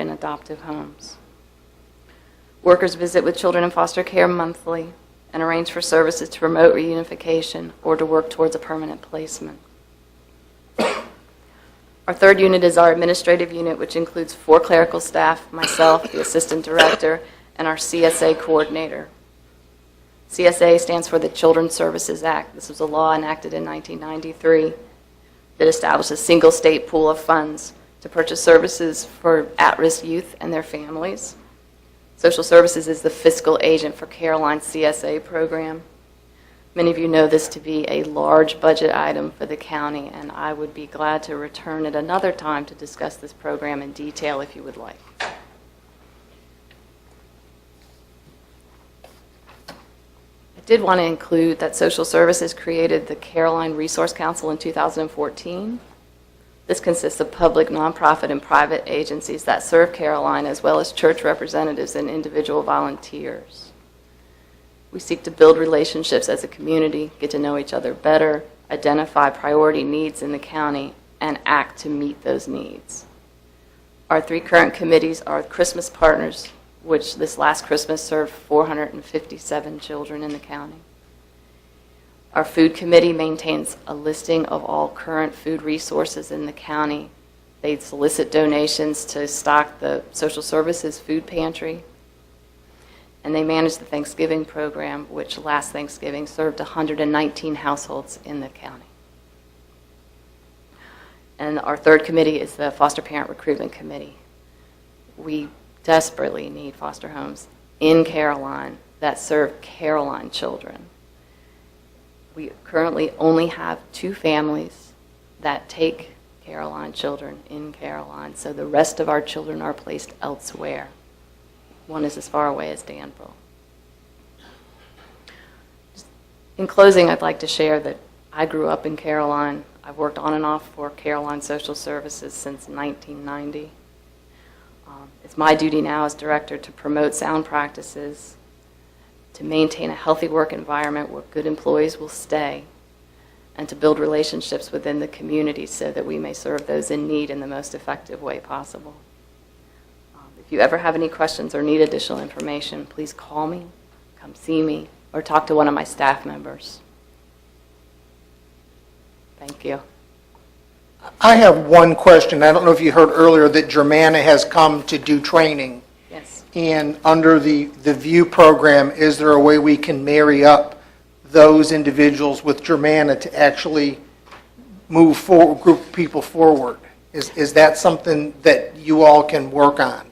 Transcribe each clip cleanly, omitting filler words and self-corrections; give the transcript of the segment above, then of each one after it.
in adoptive homes. Workers visit with children in foster care monthly and arrange for services to promote reunification or to work towards a permanent placement. Our third unit is our administrative unit, which includes 4 clerical staff, myself, the assistant director, and our CSA coordinator. CSA stands for the Children's Services Act. This was a law enacted in 1993 that established a single state pool of funds to purchase services for at-risk youth and their families. Social Services is the fiscal agent for Caroline's CSA program. Many of you know this to be a large budget item for the county, and I would be glad to return at another time to discuss this program in detail if you would like. I did want to include that Social Services created the Caroline Resource Council in 2014. This consists of public, nonprofit, and private agencies that serve Caroline, as well as church representatives and individual volunteers. We seek to build relationships as a community, get to know each other better, identify priority needs in the county, and act to meet those needs. Our 3 current committees are Christmas Partners, which this last Christmas served 457 children in the county. Our Food Committee maintains a listing of all current food resources in the county. They solicit donations to stock the Social Services food pantry. And they manage the Thanksgiving program, which last Thanksgiving served 119 households in the county. And our third committee is the Foster Parent Recruitment Committee. We desperately need foster homes in Caroline that serve Caroline children. We currently only have 2 families that take Caroline children in Caroline, so the rest of our children are placed elsewhere. One is as far away as Danville. In closing, I'd like to share that I grew up in Caroline. I've worked on and off for Caroline Social Services since 1990. It's my duty now as director to promote sound practices, to maintain a healthy work environment where good employees will stay, and to build relationships within the community so that we may serve those in need in the most effective way possible. If you ever have any questions or need additional information, please call me, come see me, or talk to one of my staff members. Thank you. I have one question. I don't know if you heard earlier that Germanna has come to do training. Yes. And under the VIEW program, is there a way we can marry up those individuals with Germanna to actually move forward, group people forward? Is that something that you all can work on?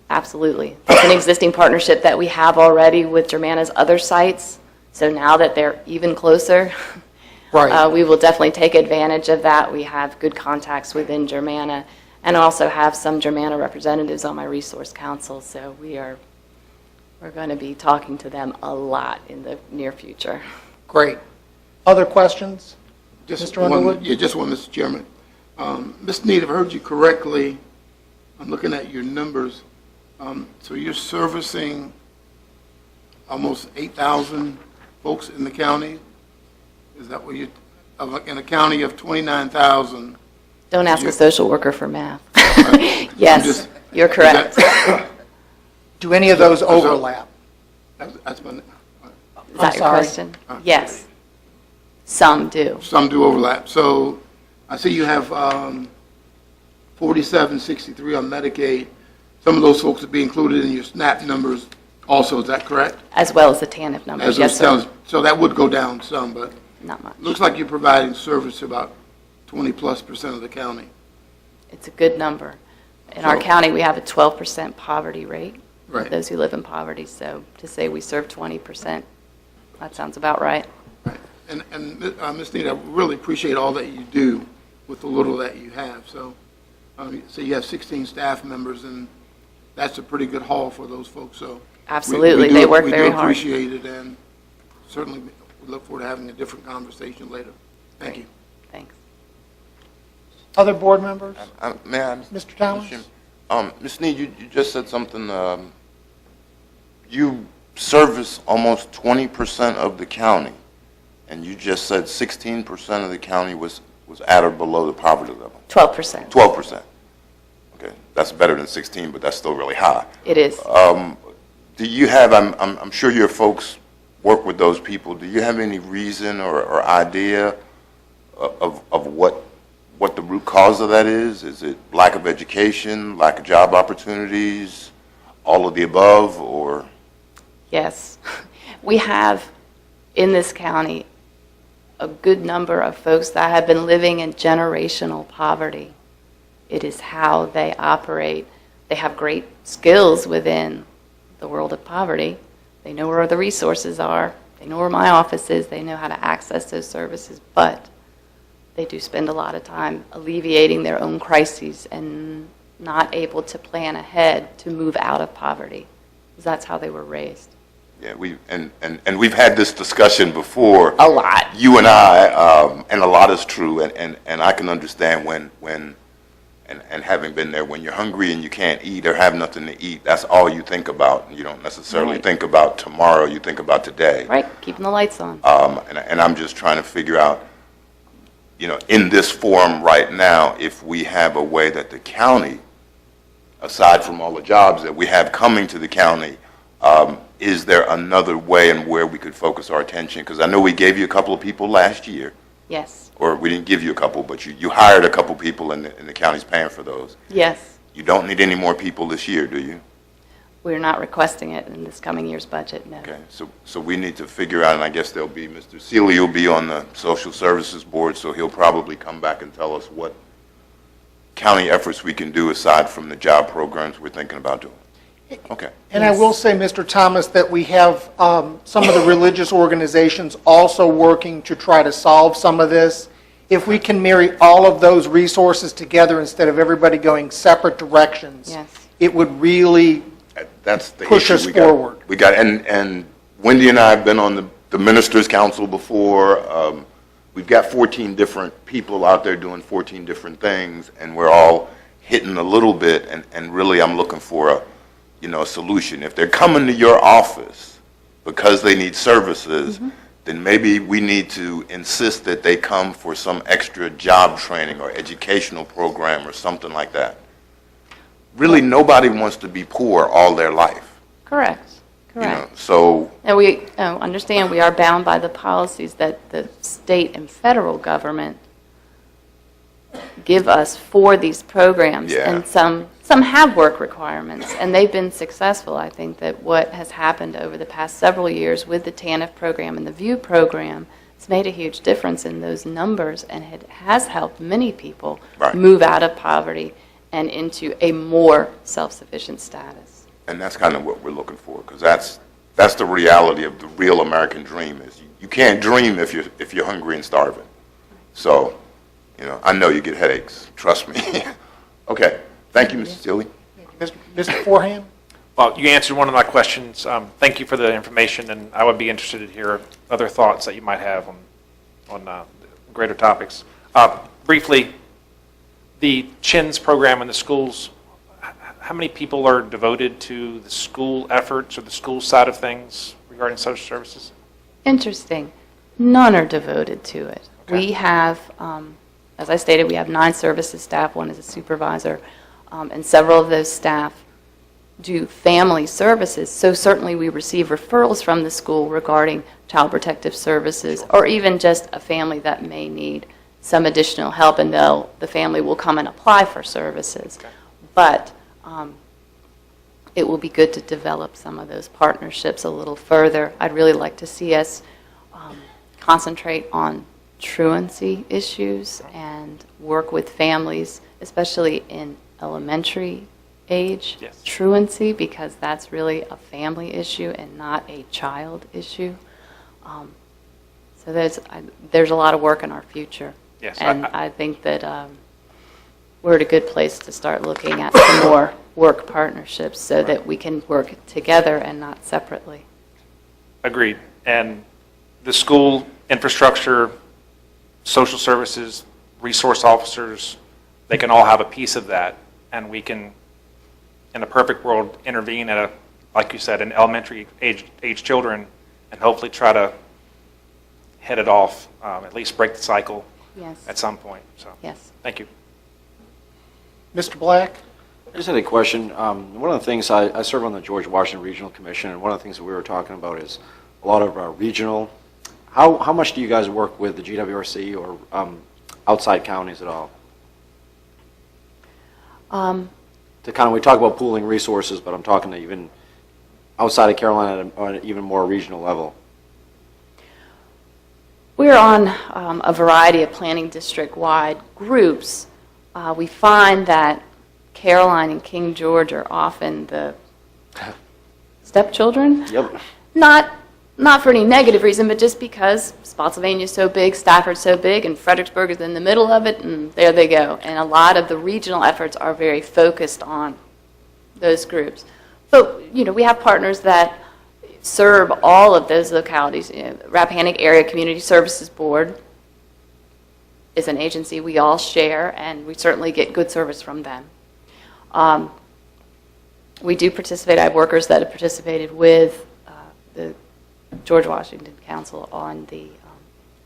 Absolutely. It's an existing partnership that we have already with Germanna's other sites. So now that they're even closer, right. We will definitely take advantage of that. We have good contacts within Germanna and also have some Germanna representatives on my resource council. So we're going to be talking to them a lot in the near future. Great. Other questions? Just Mr. Underwood? one, just one, Mr. Chairman. Ms. Need, if I heard you correctly, I'm looking at your numbers. So you're servicing almost 8,000 folks in the county? Is that what you, in a county of 29,000? Don't ask a social worker for math. Yes, you're correct. Do any of those overlap? That's my, Is that your sorry. question? Yes. Some do. some do overlap. So I see you have 4763 on Medicaid. Some of those folks would be included in your SNAP numbers also, is that correct? As well as the TANF numbers, As yes, those sir. towns- So that would go down some, but Not much. looks like you're providing service to about 20+% of the county. It's a good number. In our So- county, we have a 12% poverty rate, Right. those who live in poverty. So to say we serve 20%, that sounds about right. Right. And Ms. Need, I really appreciate all that you do with the little that you have. So you have 16 staff members, and that's a pretty good haul for those folks. So Absolutely, they work very hard. We do appreciate it, and certainly we look forward to having a different conversation later. Thank you. Thanks. Other board members? May I? Mr. Thomas? Ms. Need, you just said something, you service almost 20% of the county, and you just said 16% of the county was at or below the poverty level. 12%. 12%. Okay. that's better than 16, but that's still really high. It is. Do you have, I'm sure your folks work with those people, do you have any reason or idea of what the root cause of that is? Is it lack of education, lack of job opportunities, all of the above, or? Yes. We have in this county a good number of folks that have been living in generational poverty. It is how they operate. They have great skills within the world of poverty. They know where the resources are. They know where my office is. They know how to access those services, but they do spend a lot of time alleviating their own crises and not able to plan ahead to move out of poverty, because that's how they were raised. Yeah, and we've had this discussion before. A lot. You and I, and a lot is true, and I can understand when and having been there, when you're hungry and you can't eat or have nothing to eat, that's all you think about. You don't necessarily Right. think about tomorrow, you think about today. Right, keeping the lights on. And I'm just trying to figure out, in this forum right now, if we have a way that the county, aside from all the jobs that we have coming to the county, is there another way and where we could focus our attention? Because I know we gave you a couple of people last year, Yes, or we didn't give you a couple, but you hired a couple people and the county's paying for those. yes. You don't need any more people this year, do you? We're not requesting it in this coming year's budget, no. Okay, so we need to figure out, and I guess there'll be, Mr. Seeley will be on the Social Services Board, so he'll probably come back and tell us what county efforts we can do aside from the job programs we're thinking about doing. Okay. And I will say, Mr. Thomas, that we have some of the religious organizations also working to try to solve some of this. If we can marry all of those resources together instead of everybody going separate directions, Yes. it would really That's the push issue us we got. forward. We got, and Wendy and I have been on the Ministers' Council before. We've got 14 different people out there doing 14 different things, and we're all hitting a little bit, and really I'm looking for a solution. If they're coming to your office because they need services, then maybe we need to insist that they come for some extra job training or educational program or something like that. Really, nobody wants to be poor all their life. Correct, correct. So, And we understand we are bound by the policies that the state and federal government give us for these programs. Yeah. And some have work requirements, and they've been successful. I think that what has happened over the past several years with the TANF program and the VIEW program has made a huge difference in those numbers, and it has helped many people Right. move out of poverty and into a more self-sufficient status. and that's kind of what we're looking for, because that's the reality of the real American dream. Is you can't dream if you're hungry and starving. So, I know you get headaches. Trust me. Okay. Thank you, Mr. Seeley. Mr. Forehand? Well, you answered one of my questions. Thank you for the information, and I would be interested to hear other thoughts that you might have on greater topics. Briefly, the CHINS program in the schools, how many people are devoted to the school efforts or the school side of things regarding social services? Interesting. None are devoted to it. Okay. We have, as I stated, we have 9 services staff. One is a supervisor, and several of those staff do family services. So certainly we receive referrals from the school regarding child protective services, or even just a family that may need some additional help, and the family will come and apply for services. Okay. But it will be good to develop some of those partnerships a little further. I'd really like to see us concentrate on truancy issues and work with families, especially in elementary age Yes. truancy, because that's really a family issue and not a child issue. So there's a lot of work in our future. Yes, And I think that we're at a good place to start looking at some more work partnerships so that we can work together and not separately. Agreed. And the school infrastructure, social services, resource officers, they can all have a piece of that, and we can, in a perfect world, intervene at like you said, in elementary age children, and hopefully try to head it off, at least break the cycle Yes. at some point. So, Yes. thank you. Mr. Black? I just had a question. One of the things, I serve on the George Washington Regional Commission, and one of the things that we were talking about is a lot of regional. How much do you guys work with the GWRC or outside counties at all? To kind of, we talk about pooling resources, but I'm talking to even outside of Carolina on an even more regional level. We're on a variety of planning district-wide groups. We find that Caroline and King George are often the stepchildren. Yep. Not for any negative reason, but just because Spotsylvania is so big, Stafford's so big, and Fredericksburg is in the middle of it, and there they go. And a lot of the regional efforts are very focused on those groups. But, we have partners that serve all of those localities. Rappahannock Area Community Services Board is an agency we all share, and we certainly get good service from them. We do participate. I have workers that have participated with the George Washington Council on the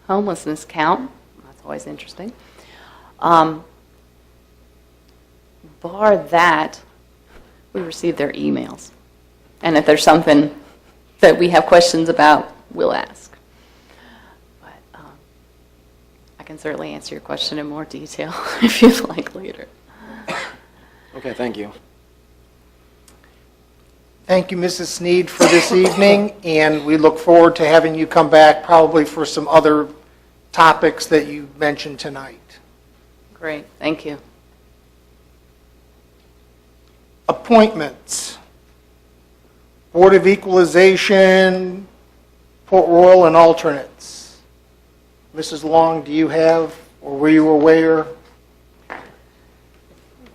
homelessness count. That's always interesting. Bar that, we receive their emails. And if there's something that we have questions about, we'll ask. But I can certainly answer your question in more detail if you'd like later. Okay, thank you. Thank you, Mrs. Sneed, for this evening, and we look forward to having you come back probably for some other topics that you mentioned tonight. Great, thank you. Appointments. Board of Equalization, Port Royal, and alternates. Mrs. Long, do you have, or were you aware?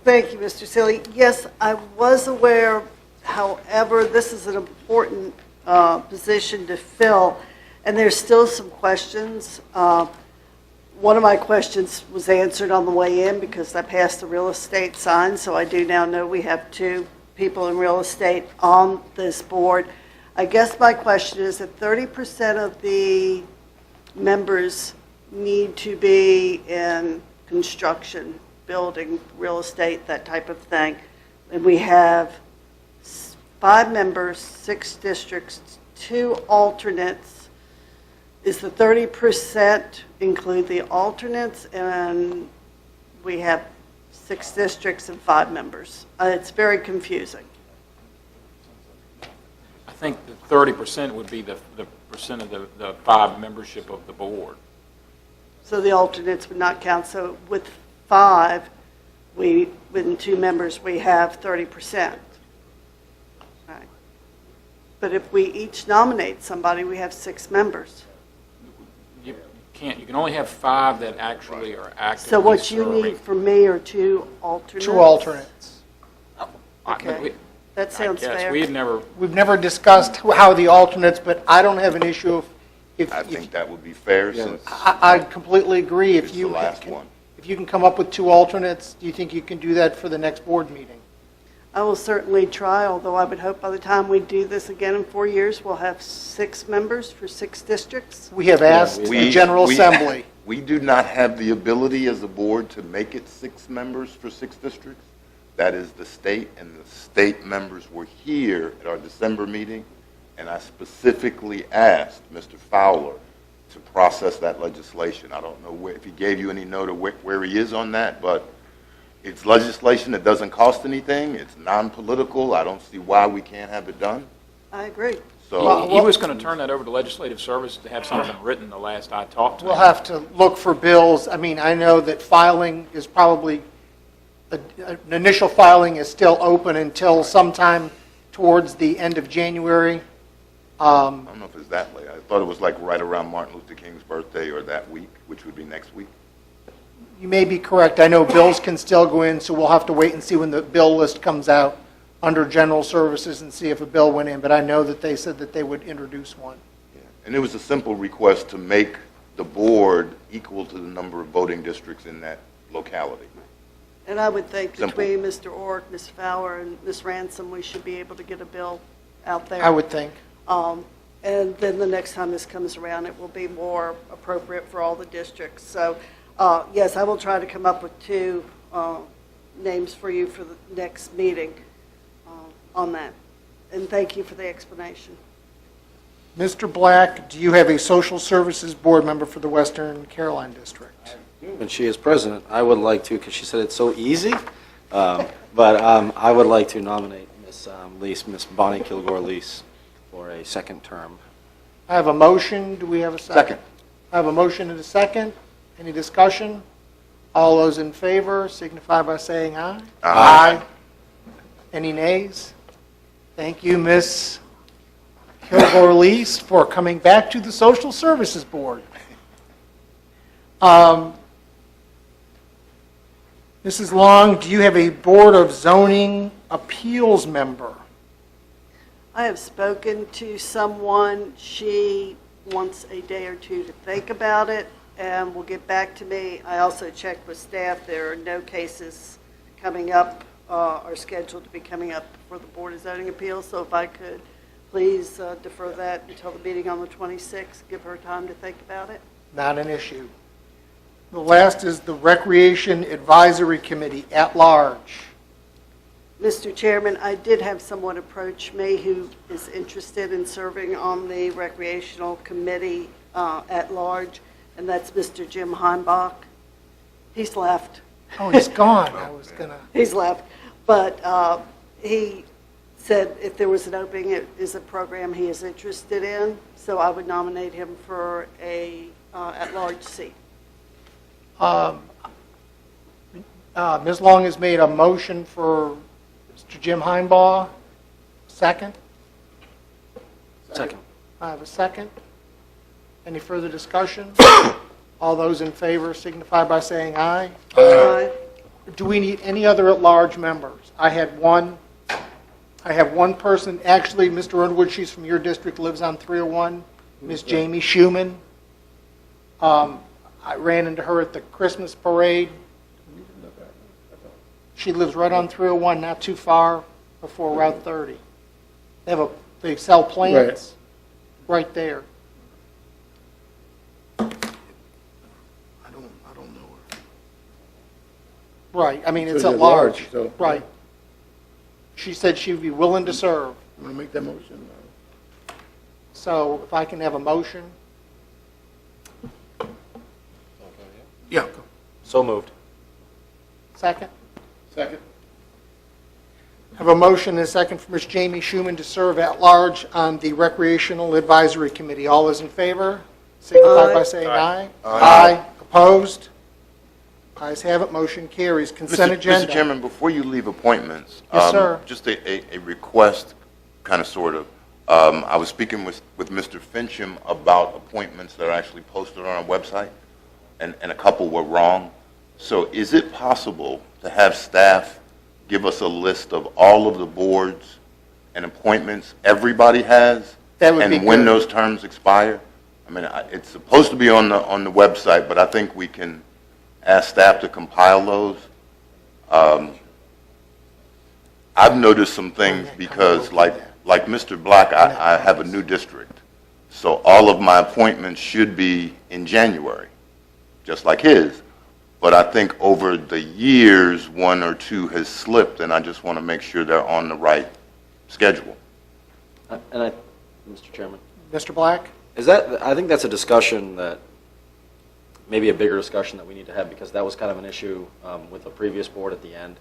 Thank you, Mr. Seeley. Yes, I was aware. However, this is an important position to fill, and there's still some questions. One of my questions was answered on the way in because I passed the real estate sign, so I do now know we have 2 people in real estate on this board. I guess my question is that 30% of the members need to be in construction, building, real estate, that type of thing. And we have 5 members, 6 districts, 2 alternates. Is the 30% include the alternates? And we have 6 districts and 5 members. It's very confusing. I think the 30% would be the percent of the 5 membership of the board. So the alternates would not count. So with 5, with 2 members, we have 30%. Right. But if we each nominate somebody, we have 6 members. You can only have 5 that actually are actively So what you serving. need from me are 2 alternates? 2 alternates. Okay. That sounds Yes, fair. we had never, We've never discussed how the alternates, but I don't have an issue if I think that would be fair since I completely agree. If it's the you last can, one. if you can come up with 2 alternates, do you think you can do that for the next board meeting? I will certainly try, although I would hope by the time we do this again in 4 years, we'll have 6 members for 6 districts. We have asked the General Assembly. We do not have the ability as a board to make it 6 members for 6 districts. That is the state, and the state members were here at our December meeting, and I specifically asked Mr. Fowler to process that legislation. I don't know if he gave you any note of where he is on that, but it's legislation that doesn't cost anything. It's non-political. I don't see why we can't have it done. I agree. So he was going to turn that over to legislative service to have something written the last I talked to him. We'll have to look for bills. I mean, I know that filing is probably, an initial filing is still open until sometime towards the end of January. I don't know if it's that late. I thought it was like right around Martin Luther King's birthday or that week, which would be next week. You may be correct. I know bills can still go in, so we'll have to wait and see when the bill list comes out under general services and see if a bill went in. But I know that they said that they would introduce one. Yeah. And it was a simple request to make the board equal to the number of voting districts in that locality. And I would think Simple. between Mr. Ork, Ms. Fowler, and Ms. Ransom, we should be able to get a bill out there. I would think. And then the next time this comes around, it will be more appropriate for all the districts. So, yes, I will try to come up with 2 names for you for the next meeting on that. And thank you for the explanation. Mr. Black, do you have a Social Services Board member for the Western Caroline District? And she is president. I would like to, because she said it's so easy, but I would like to nominate Miss Bonnie Kilgore-Lease for a second term. I have a motion. Do we have a second? I have a motion and a second. Any discussion? All those in favor signify by saying aye. Aye. Any nays? Thank you, Ms. Kilgore-Lease, for coming back to the Social Services Board. Mrs. Long, do you have a Board of Zoning Appeals member? I have spoken to someone. She wants a day or two to think about it and will get back to me. I also checked with staff. There are no cases coming up or scheduled to be coming up for the Board of Zoning Appeals. So if I could please defer that until the meeting on the 26th, give her time to think about it. Not an issue. The last is the Recreation Advisory Committee at large. Mr. Chairman, I did have someone approach me who is interested in serving on the Recreational Committee at large, and that's Mr. Jim Heimbach. He's left. Oh, he's gone. I was going to... He's left. But he said if there was an opening, it is a program he is interested in, so I would nominate him for a at-large seat. Ms. Long has made a motion for Mr. Jim Heimbaugh. Second? Second. I have a second. Any further discussion? All those in favor signify by saying aye. Aye. Do we need any other at-large members? I have one person, actually, Mr. Underwood, she's from your district, lives on 301, Ms. Jamie Schumann. I ran into her at the Christmas parade. She lives right on 301, not too far before Route 30. They sell plants right there. I don't know her. Right, I mean, it's So at it's large. so- Right. She said she would be willing to serve. You want to make that motion? So if I can have a motion? Yeah. So moved. Second? Second. Have a motion and a second for Ms. Jamie Schumann to serve at large on the Recreational Advisory Committee. All those in favor signify by Aye. saying aye. Aye. Opposed? Ayes have it, motion carries. Consent agenda. Mr. Chairman, before you leave appointments. Yes, sir. Just a request, kind of, sort of. I was speaking with Mr. Fincham about appointments that are actually posted on our website, and a couple were wrong. So is it possible to have staff give us a list of all of the boards and appointments everybody has? That would be and when good. those terms expire? I mean, it's supposed to be on the website, but I think we can ask staff to compile those. I've noticed some things because, like Mr. Black, I have a new district. So all of my appointments should be in January, just like his. But I think over the years, one or two has slipped, and I just want to make sure they're on the right schedule. Mr. Chairman, Mr. Black? I think that's a discussion that, maybe a bigger discussion that we need to have, because that was kind of an issue with the previous board at the end.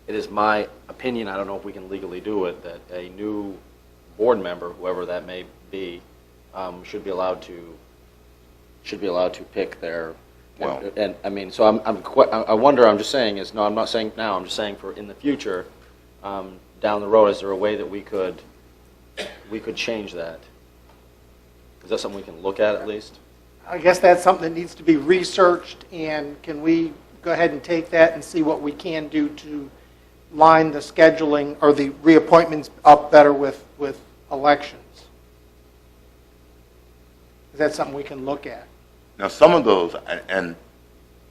It is my opinion, I don't know if we can legally do it, that a new board member, whoever that may be, should be allowed to pick their. Well- And I mean, so I wonder. I'm just saying is no. I'm not saying now. I'm just saying for in the future, down the road, is there a way that we could change that? Is that something we can look at least? I guess that's something that needs to be researched, and can we go ahead and take that and see what we can do to line the scheduling or the reappointments up better with elections? Is that something we can look at? Now, some of those, and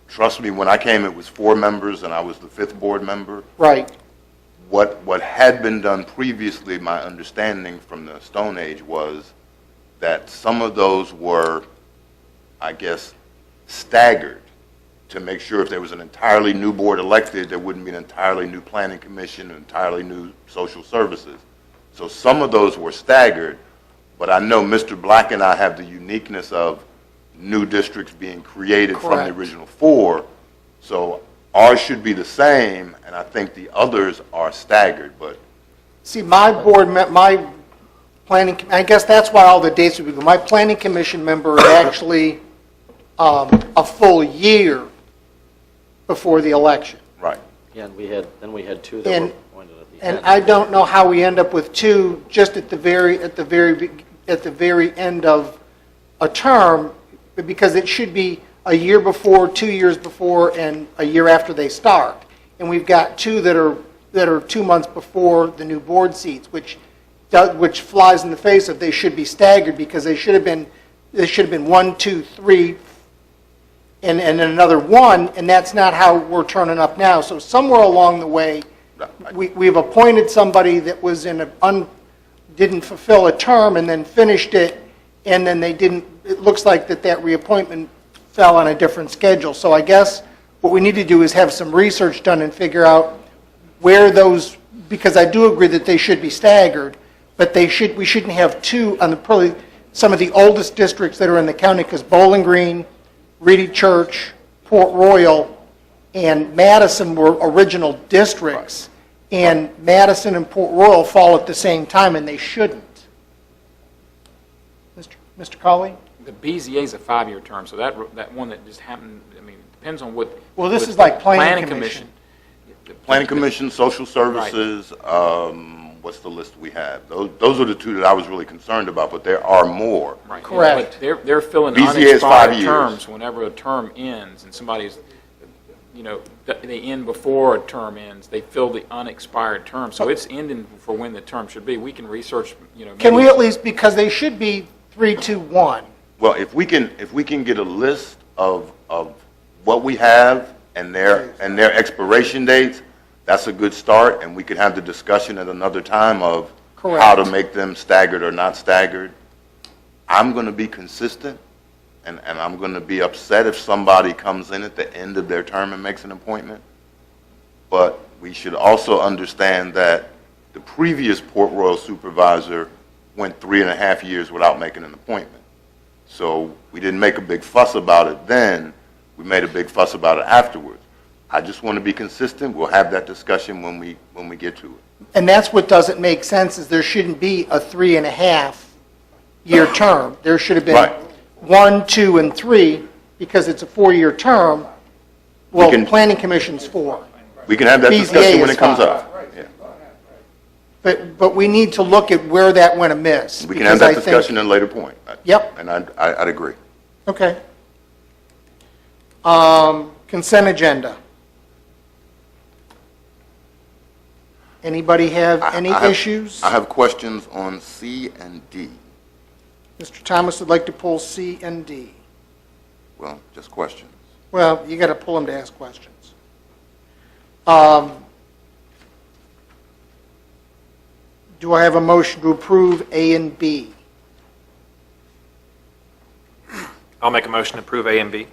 trust me, when I came, it was 4 members, and I was the 5th board member. Right. What had been done previously, my understanding from the Stone Age, was that some of those were, I guess, staggered to make sure if there was an entirely new board elected, there wouldn't be an entirely new planning commission, an entirely new social services. So some of those were staggered, but I know Mr. Black and I have the uniqueness of new districts being created from the Correct. original 4. So ours should be the same, and I think the others are staggered, but See, my board, my planning, I guess that's why all the dates would be, my planning commission member is actually a full year before the election. right. Yeah, and we had two that were And, appointed at the end. and I don't know how we end up with 2 just at the very end of a term, because it should be a year before, 2 years before, and a year after they start. And we've got 2 that are 2 months before the new board seats, which flies in the face of they should be staggered, because they should have been 1, 2, 3, and then another 1, and that's not how we're turning up now. So somewhere along the way, we've appointed somebody that was didn't fulfill a term and then finished it, and then it looks like that reappointment fell on a different schedule. So I guess what we need to do is have some research done and figure out where those, because I do agree that they should be staggered, but we shouldn't have 2 on probably some of the oldest districts that are in the county, because Bowling Green, Reedy Church, Port Royal, and Madison were original districts, and Madison and Port Royal fall at the same time, and they shouldn't. Mr. Colley? The BZA is a 5-year term, so that one that just happened, I mean, it depends on what. Well, this what is like the planning commission. Planning Commission, Social Services, what's the list we have? Those are the 2 that I was really concerned about, but there are more. Right. Correct. But they're filling BZA is 5 unexpired years. terms whenever a term ends, and somebody's, they end before a term ends, they fill the unexpired term. So it's ending for when the term should be. We can research, Can we maybe- at least, because they should be 3, 2, 1. Well, if we can get a list of what we have and their expiration dates, that's a good start, and we could have the discussion at another time of how to make them staggered or not staggered. I'm going to be consistent, and I'm going to be upset if somebody comes in at the end of their term and makes an appointment. But we should also understand that the previous Port Royal supervisor went 3.5 years without making an appointment. So we didn't make a big fuss about it then. We made a big fuss about it afterwards. I just want to be consistent. We'll have that discussion when we get to it. And that's what doesn't make sense, is there shouldn't be a 3.5-year term. There should have been Right. 1, 2, and 3, because it's a 4-year term. Well, can- planning commission's 4. We can have that BZA discussion when is it comes fine. up. Yeah. But we need to look at where that went amiss. We can have because that I think- discussion at a later point. Yep. And I'd agree. Okay. Consent agenda. Anybody have any I have- issues? I have questions on C and D. Mr. Thomas would like to pull C and D. Well, just questions. Well, you got to pull them to ask questions. Do I have a motion to approve A and B? I'll make a motion to approve A and B.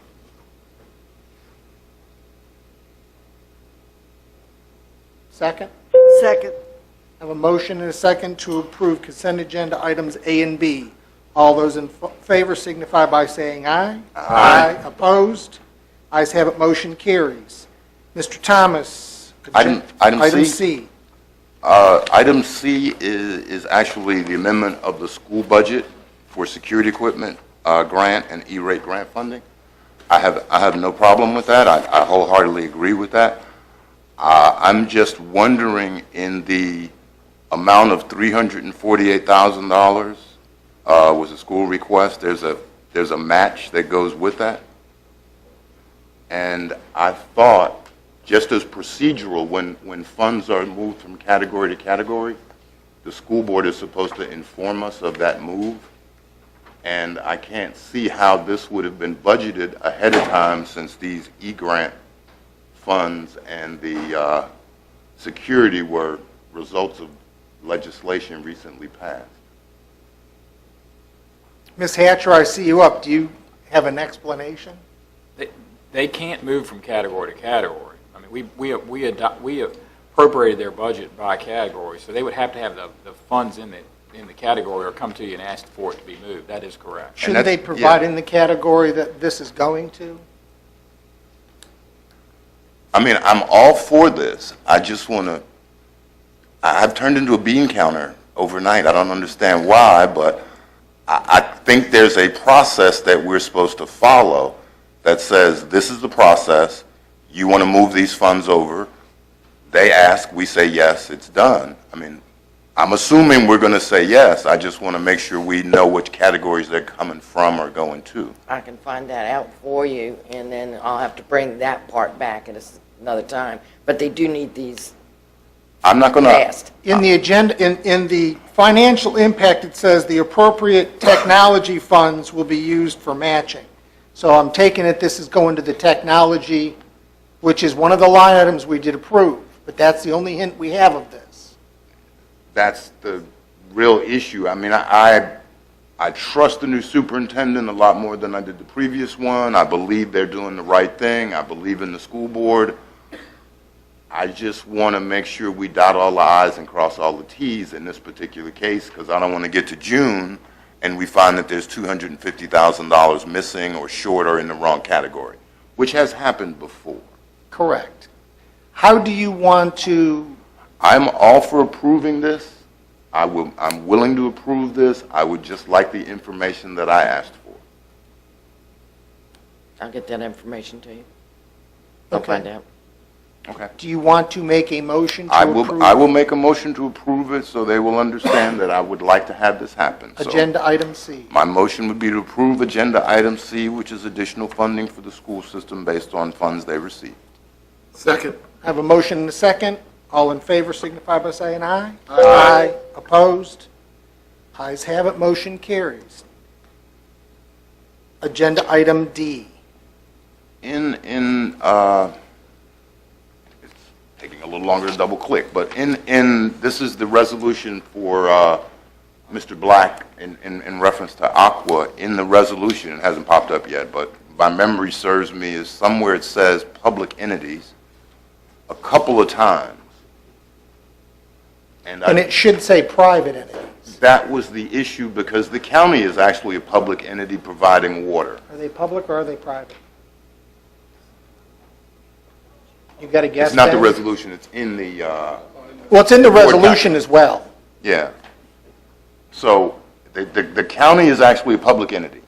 Second? Second. I have a motion and a second to approve consent agenda items A and B. All those in favor signify by saying aye. Aye. Opposed? Ayes have it, motion carries. Mr. Thomas? Item Item C. C. Item C is actually the amendment of the school budget for security equipment grant and E-rate grant funding. I have no problem with that. I wholeheartedly agree with that. I'm just wondering, in the amount of $348,000 was a school request, there's a match that goes with that. And I thought, just as procedural, when funds are moved from category to category, the school board is supposed to inform us of that move. And I can't see how this would have been budgeted ahead of time, since these E-grant funds and the security were results of legislation recently passed. Ms. Hatcher, I see you up. Do you have an explanation? they can't move from category to category. I mean, we appropriated their budget by category, so they would have to have the funds in the category or come to you and ask for it to be moved. That is correct. Shouldn't they provide in the category that this is going to? I mean, I'm all for this. I just want to, I've turned into a bean counter overnight. I don't understand why, but I think there's a process that we're supposed to follow that says this is the process. You want to move these funds over. They ask, we say yes, it's done. I mean, I'm assuming we're going to say yes. I just want to make sure we know which categories they're coming from or going to. I can find that out for you, and then I'll have to bring that part back at another time. But they do need these I'm not going to, passed. In the agenda, in the financial impact, it says the appropriate technology funds will be used for matching. So I'm taking it this is going to the technology, which is one of the line items we did approve, but that's the only hint we have of this. that's the real issue. I mean, I trust the new superintendent a lot more than I did the previous one. I believe they're doing the right thing. I believe in the school board. I just want to make sure we dot all the i's and cross all the t's in this particular case, because I don't want to get to June and we find that there's $250,000 missing or short or in the wrong category, which has happened before. Correct. How do you want to, I'm all for approving this. I'm willing to approve this. I would just like the information that I asked for. I'll get that information to you. I'll Okay. find out. Okay. do you want to make a motion to I approve? will make a motion to approve it so they will understand that I would like to have this happen. So Agenda item C. my motion would be to approve agenda item C, which is additional funding for the school system based on funds they receive. Second. I have a motion and a second. All in favor signify by saying aye. Aye. Opposed? Ayes have it, motion carries. Agenda item D. It's taking a little longer to double click, but this is the resolution for Mr. Black in reference to Aqua. In the resolution, it hasn't popped up yet, but my memory serves me, is somewhere it says public entities a couple of times. And it should say private entities. That was the issue, because the county is actually a public entity providing water. Are they public or are they private? You got a guess, It's not the Ben? resolution, it's in the, Well, it's in the Board resolution as well. yeah. So the county is actually a public entity.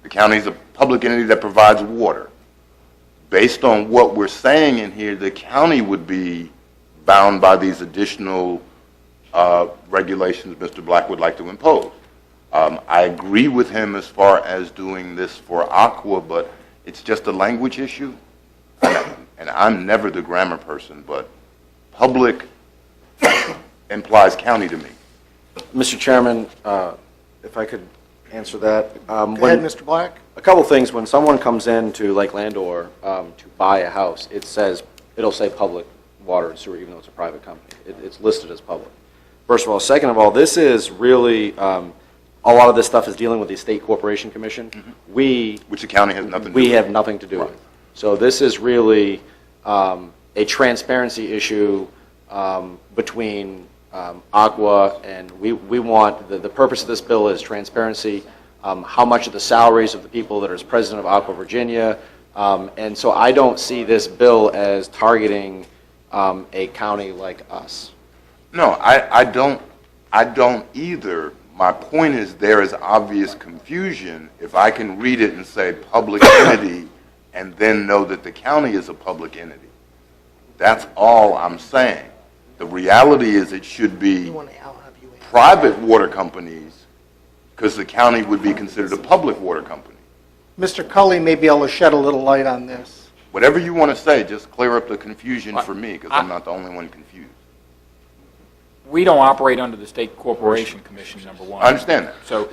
The county is a public entity that provides water. Based on what we're saying in here, the county would be bound by these additional regulations Mr. Black would like to impose. I agree with him as far as doing this for Aqua, but it's just a language issue. And I'm never the grammar person, but public implies county to me. Mr. Chairman, if I could answer that. Go ahead, Mr. Black. A couple things. When someone comes in to Lake Landor to buy a house, it'll say public water and sewer, even though it's a private company. It's listed as public. First of all. Second of all, this is really, a lot of this stuff is dealing with the State Corporation Commission. Which the county has nothing to do We with. have nothing to do with. So this is really a transparency issue between Aqua, and we want, the purpose of this bill is transparency, how much of the salaries of the people that are president of Aqua Virginia, and so I don't see this bill as targeting a county like us. No, I don't either. My point is there is obvious confusion if I can read it and say public entity and then know that the county is a public entity. That's all I'm saying. The reality is it should be private water companies, because the county would be considered a public water company. Mr. Cully may be able to shed a little light on this. Whatever you want to say, just clear up the confusion for me, because I'm not the only one confused. We don't operate under the State Corporation Commission, number one. I understand that. So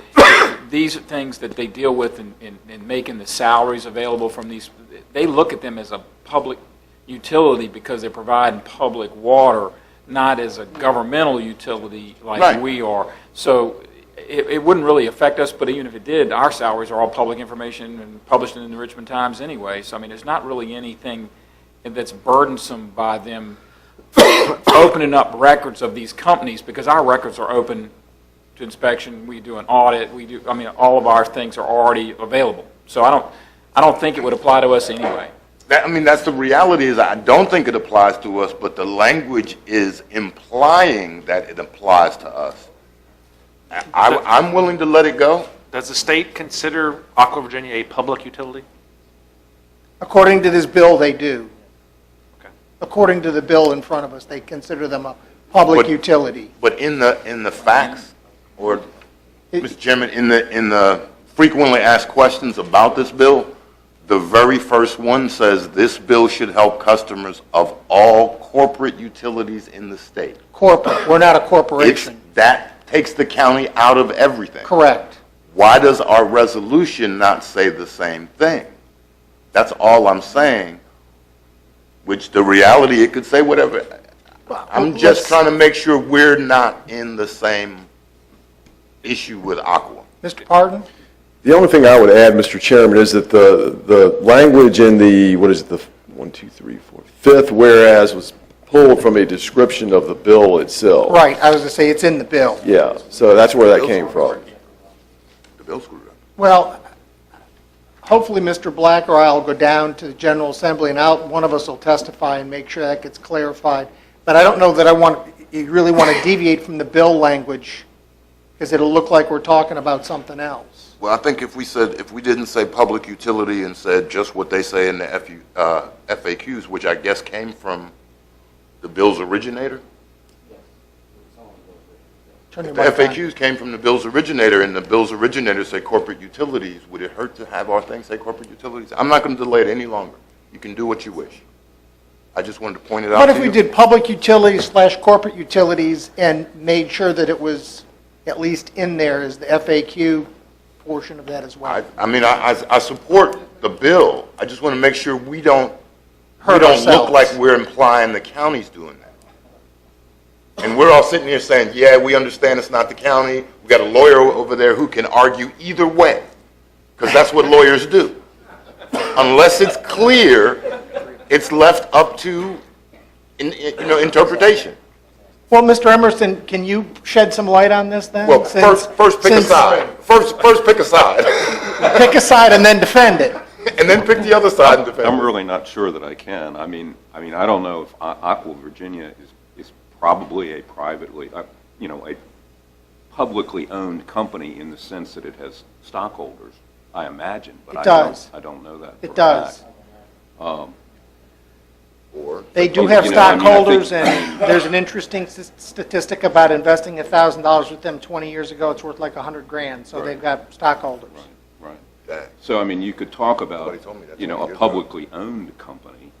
these are things that they deal with in making the salaries available from these. They look at them as a public utility because they're providing public water, not as a governmental utility like Right. we are. So it wouldn't really affect us, but even if it did, our salaries are all public information and published in the Richmond Times anyway. So, I mean, there's not really anything that's burdensome by them opening up records of these companies, because our records are open to inspection. We do an audit. All of our things are already available. So I don't think it would apply to us anyway. That's the reality. Is I don't think it applies to us, but the language is implying that it applies to us. I'm willing to let it go. Does the state consider Aqua Virginia a public utility? According to this bill, they do. Okay. According to the bill in front of us, they consider them a public utility. But in the facts, or Mr. Chairman, in the frequently asked questions about this bill, the very first one says this bill should help customers of all corporate utilities in the state. Corporate, we're not a corporation. That takes the county out of everything. Correct. Why does our resolution not say the same thing? That's all I'm saying, which the reality, it could say whatever. I'm just trying to make sure we're not in the same ix with Aqua. Mr. Pardon? The only thing I would add, Mr. Chairman, is that the language in the, what is it, the 1, 2, 3, 4, fifth whereas was pulled from a description of the bill itself. Right, I was going to say, it's in the bill. Yeah, so that's where that came from. The bill screwed up. Well, hopefully Mr. Black or I will go down to the General Assembly, and one of us will testify and make sure that gets clarified. But I don't know that you really want to deviate from the bill language, because it'll look like we're talking about something else. Well, I think if we didn't say public utility and said just what they say in the FAQs, which I guess came from the bill's originator. Turn your The mic on. FAQs came from the bill's originator, and the bill's originator say corporate utilities. Would it hurt to have our thing say corporate utilities? I'm not going to delay it any longer. You can do what you wish. I just wanted to point it out What to if you. we did public utilities / corporate utilities and made sure that it was at least in there as the FAQ portion of that as well? I support the bill. I just want to make sure we don't Hurt look ourselves. like we're implying the county's doing that. And we're all sitting here saying, yeah, we understand it's not the county. We got a lawyer over there who can argue either way, because that's what lawyers do. Unless it's clear, it's left up to interpretation. Well, Mr. Emerson, can you shed some light on this then? Well, first pick a side. First pick a side. Pick a side and then defend it. And then pick the other side and defend I'm it. really not sure that I can. I mean, I don't know if Aqua Virginia is probably a privately, a publicly owned company in the sense that it has stockholders, I imagine. But It does. I don't know that. It for a does. fact. Or They do have You know, I mean, I think- stockholders, and there's an interesting statistic about investing $1,000 with them 20 years ago. It's worth like $100,000, so they've got stockholders. Right. Dang. So, I mean, you could talk about, Somebody told me that a 20 years ago. publicly owned company,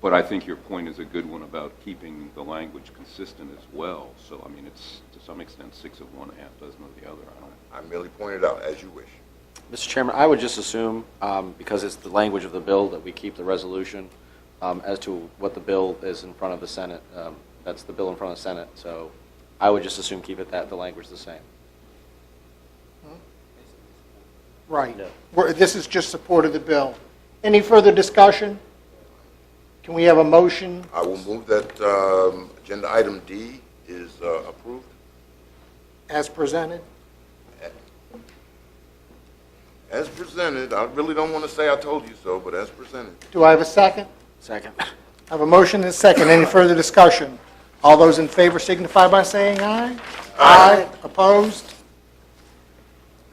but I think your point is a good one about keeping the language consistent as well. So, I mean, it's to some extent 6 of one, half dozen of the other. I merely pointed out as you wish. Mr. Chairman, I would just assume, because it's the language of the bill, that we keep the resolution as to what the bill is in front of the Senate. That's the bill in front of the Senate, so I would just assume keep it the language the same. Right. This is just support of the bill. Any further discussion? Can we have a motion? I will move that agenda item D is approved. As presented? As presented, I really don't want to say I told you so, but as presented. Do I have a second? Second. I have a motion and a second. Any further discussion? All those in favor signify by saying aye. Aye. Opposed?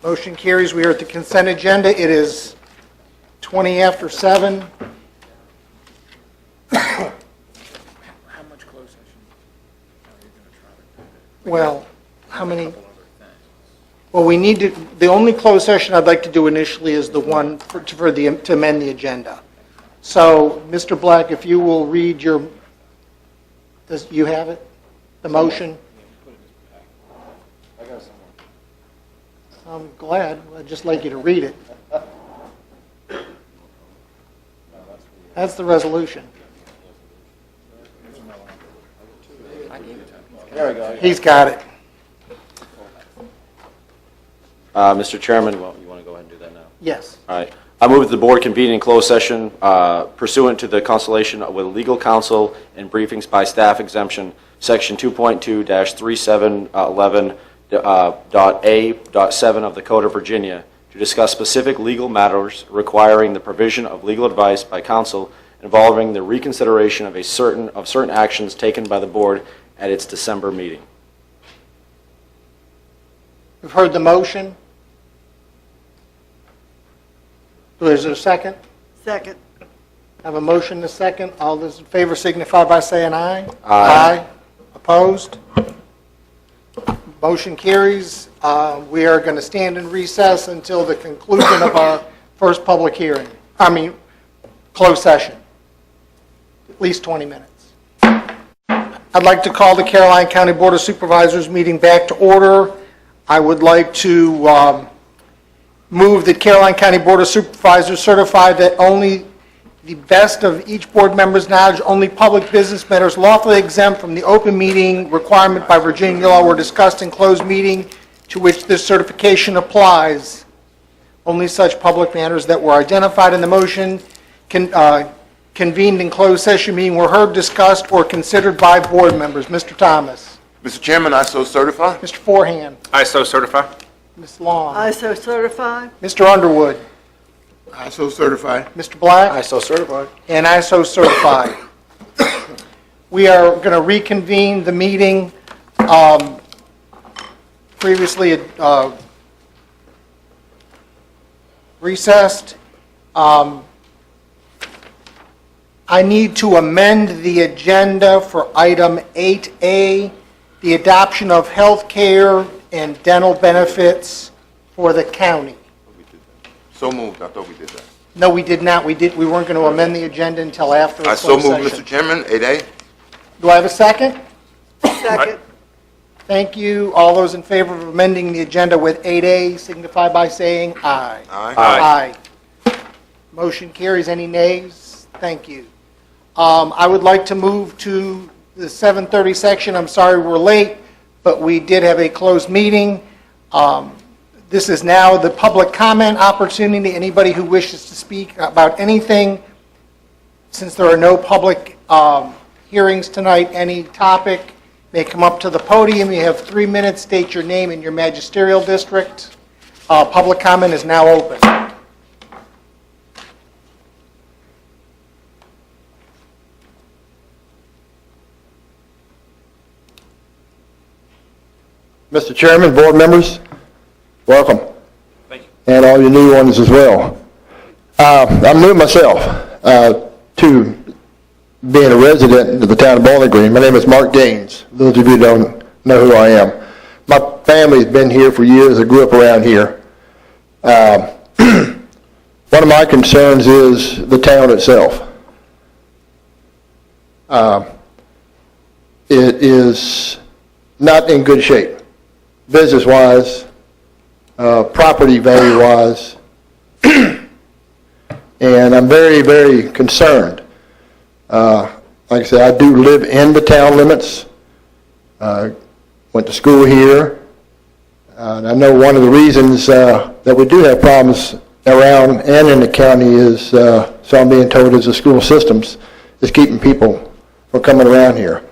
Motion carries. We are at the consent agenda. It is 20 after 7. How much closed session? Well, how many? Well, we need to, the only closed session I'd like to do initially is the one to amend the agenda. So, Mr. Black, if you will read does you have it? The motion? I'm glad. I'd just like you to read it. That's the resolution. There we go. He's got it. Mr. Chairman, well, you want to go ahead and do that now? Yes. All right. I move that the board convene in closed session pursuant to the consultation with legal counsel and briefings by staff exemption, section 2.2-3711.A.7 of the Code of Virginia, to discuss specific legal matters requiring the provision of legal advice by counsel involving the reconsideration of certain actions taken by the board at its December meeting. We've heard the motion. Is there a second? Second. I have a motion and a second. All those in favor signify by saying aye. Aye. Opposed? Motion carries. We are going to stand in recess until the conclusion of our first public hearing. Closed session. At least 20 minutes. I'd like to call the Caroline County Board of Supervisors meeting back to order. I would like to move that Caroline County Board of Supervisors certify that only the best of each board member's knowledge, only public business matters lawfully exempt from the open meeting requirement by Virginia law were discussed in closed meeting to which this certification applies. Only such public matters that were identified in the motion convened in closed session meeting were heard, discussed, or considered by board members. Mr. Thomas. Mr. Chairman, I so certify. Mr. Forehand. I so certify. Ms. Long. I so certify. Mr. Underwood. I so certify. Mr. Black. I so certify. And I so certify. We are going to reconvene the meeting. Previously recessed. I need to amend the agenda for item 8A, the adoption of health care and dental benefits for the county. So moved. I thought we did that. No, we did not. We weren't going to amend the agenda until after the I so closed moved, session. Mr. Chairman. 8A. Do I have a second? Second. Thank you. All those in favor of amending the agenda with 8A signify by saying aye. Aye. Aye. Motion carries. Any nays? Thank you. I would like to move to the 7:30 section. I'm sorry we're late, but we did have a closed meeting. This is now the public comment opportunity. Anybody who wishes to speak about anything, since there are no public hearings tonight, any topic may come up to the podium. You have 3 minutes. State your name and your magisterial district. Public comment is now open. Mr. Chairman, board members, welcome. Thank you. And all your new ones as well. I'm new myself to being a resident of the town of Bowling Green. My name is Mark Gaines. Those of you who don't know who I am. My family's been here for years. I grew up around here. One of my concerns is the town itself. It is not in good shape. Business-wise, property value-wise, and I'm very, very concerned. Like I said, I do live in the town limits, went to school here, and I know one of the reasons that we do have problems around and in the county is, so I'm being told, is the school systems is keeping people from coming around here.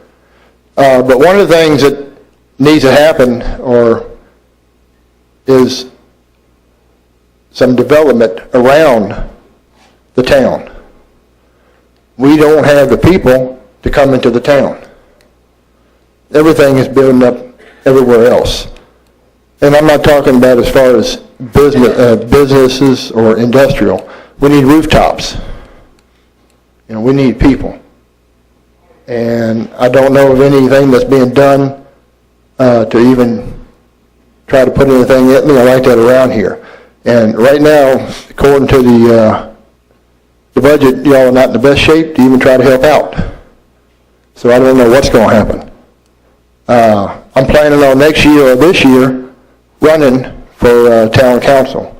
But one of the things that needs to happen is some development around the town. We don't have the people to come into the town. Everything is building up everywhere else. And I'm not talking about as far as businesses or industrial. We need rooftops. You know, we need people. And I don't know of anything that's being done to even try to put anything like that around here. And right now, according to the budget, y'all are not in the best shape to even try to help out. So I don't know what's going to happen. I'm planning on next year or this year running for town council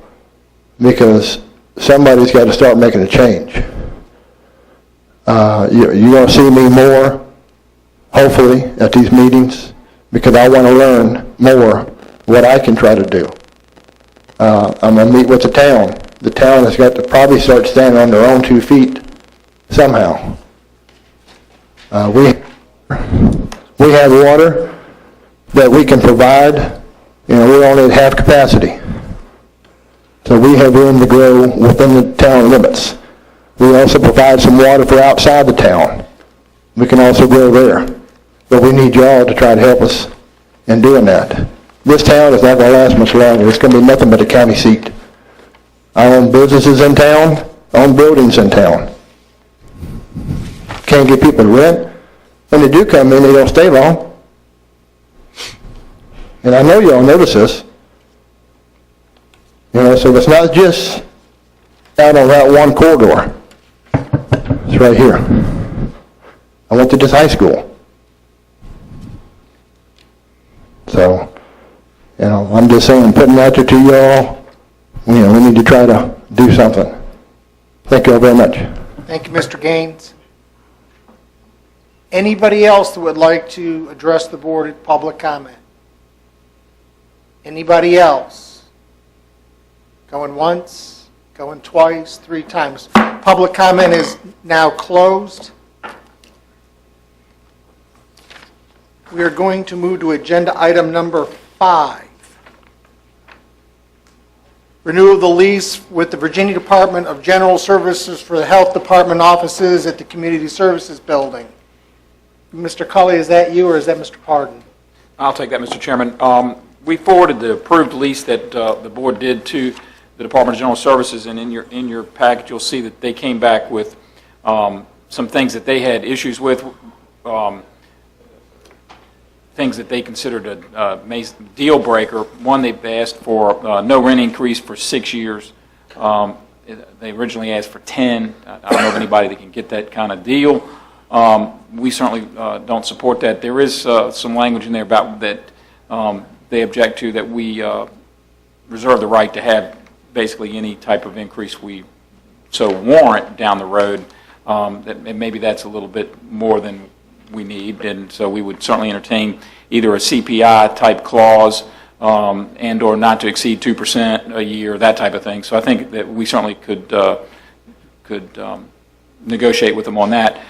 because somebody's got to start making a change. You're going to see me more, hopefully, at these meetings because I want to learn more what I can try to do. I'm going to meet with the town. The town has got to probably start standing on their own 2 feet somehow. We have water that we can provide. We're only at half capacity. So we have room to grow within the town limits. We also provide some water for outside the town. We can also grow there. But we need y'all to try to help us in doing that. This town is not going to last much longer. It's going to be nothing but a county seat. I own businesses in town, I own buildings in town. Can't get people to rent. When they do come in, they don't stay long. And I know y'all notice this. So it's not just out on that one corridor. It's right here. I went to this high school. So, I'm just saying, putting that out there to y'all, we need to try to do something. Thank you all very much. Thank you, Mr. Gaines. Anybody else that would like to address the board at public comment? Anybody else? Going once, going twice, 3 times. Public comment is now closed. We are going to move to agenda item number 5. Renewal of the lease with the Virginia Department of General Services for the Health Department offices at the Community Services Building. Mr. Cully, is that you or is that Mr. Pardon? I'll take that, Mr. Chairman. We forwarded the approved lease that the board did to the Department of General Services, and in your package you'll see that they came back with some things that they had issues with, things that they considered a deal breaker. One, they asked for no rent increase for 6 years. They originally asked for 10. I don't know of anybody that can get that kind of deal. We certainly don't support that. There is some language in there about that they object to, that we reserve the right to have basically any type of increase we so warrant down the road. That maybe that's a little bit more than we need, and so we would certainly entertain either a CPI type clause and or not to exceed 2% a year, that type of thing. So I think that we certainly could negotiate with them on that.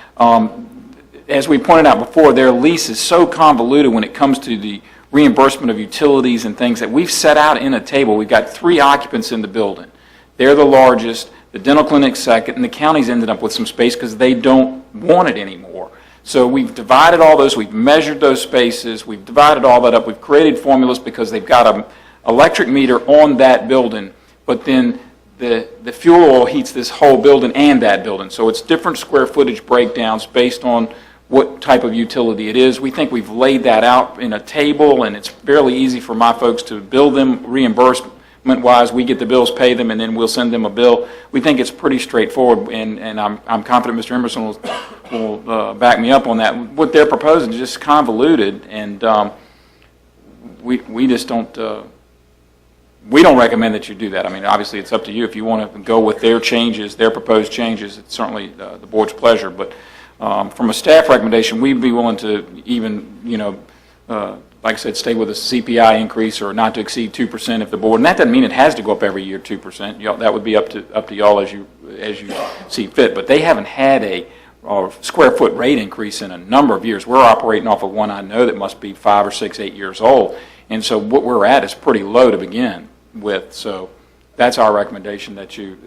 As we pointed out before, their lease is so convoluted when it comes to the reimbursement of utilities and things that we've set out in a table. We've got 3 occupants in the building. They're the largest, the dental clinic's second, and the county's ended up with some space because they don't want it anymore. So we've divided all those, we've measured those spaces, we've divided all that up, we've created formulas because they've got an electric meter on that building, but then the fuel oil heats this whole building and that building. So it's different square footage breakdowns based on what type of utility it is. We think we've laid that out in a table, and it's fairly easy for my folks to bill them reimbursement-wise. We get the bills, pay them, and then we'll send them a bill. We think it's pretty straightforward, and I'm confident Mr. Emerson will back me up on that. What they're proposing is just convoluted, and we just don't. We don't recommend that you do that. I mean, obviously, it's up to you. If you want to go with their changes, their proposed changes, it's certainly the board's pleasure. But from a staff recommendation, we'd be willing to even, like I said, stay with a CPI increase or not to exceed 2% if the board. And that doesn't mean it has to go up every year 2%. That would be up to y'all as you see fit. But they haven't had a square foot rate increase in a number of years. We're operating off of one I know that must be 5 or 6, 8 years old. And so what we're at is pretty low to begin with. So that's our recommendation, that you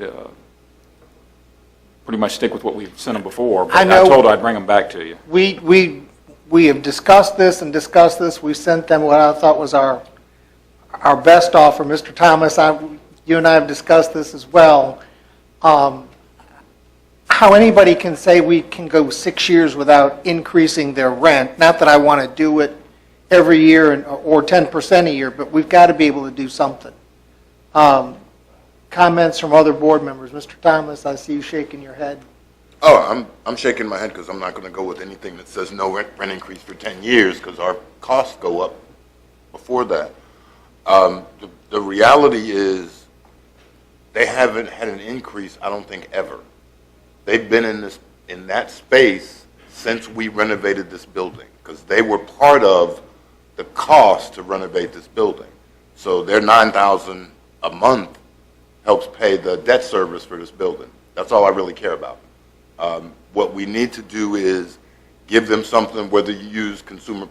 pretty much stick with what we've sent them before. But I told her I'd bring them back to you. We have discussed this and discussed this. We sent them what I thought was our best offer. Mr. Thomas, you and I have discussed this as well. How anybody can say we can go 6 years without increasing their rent, not that I want to do it every year or 10% a year, but we've got to be able to do something. Comments from other board members. Mr. Thomas, I see you shaking your head. Oh, I'm shaking my head because I'm not going to go with anything that says no rent increase for 10 years because our costs go up before that. The reality is they haven't had an increase, I don't think, ever. They've been in that space since we renovated this building because they were part of the cost to renovate this building. So their $9,000 a month helps pay the debt service for this building. That's all I really care about. What we need to do is give them something, whether you use consumer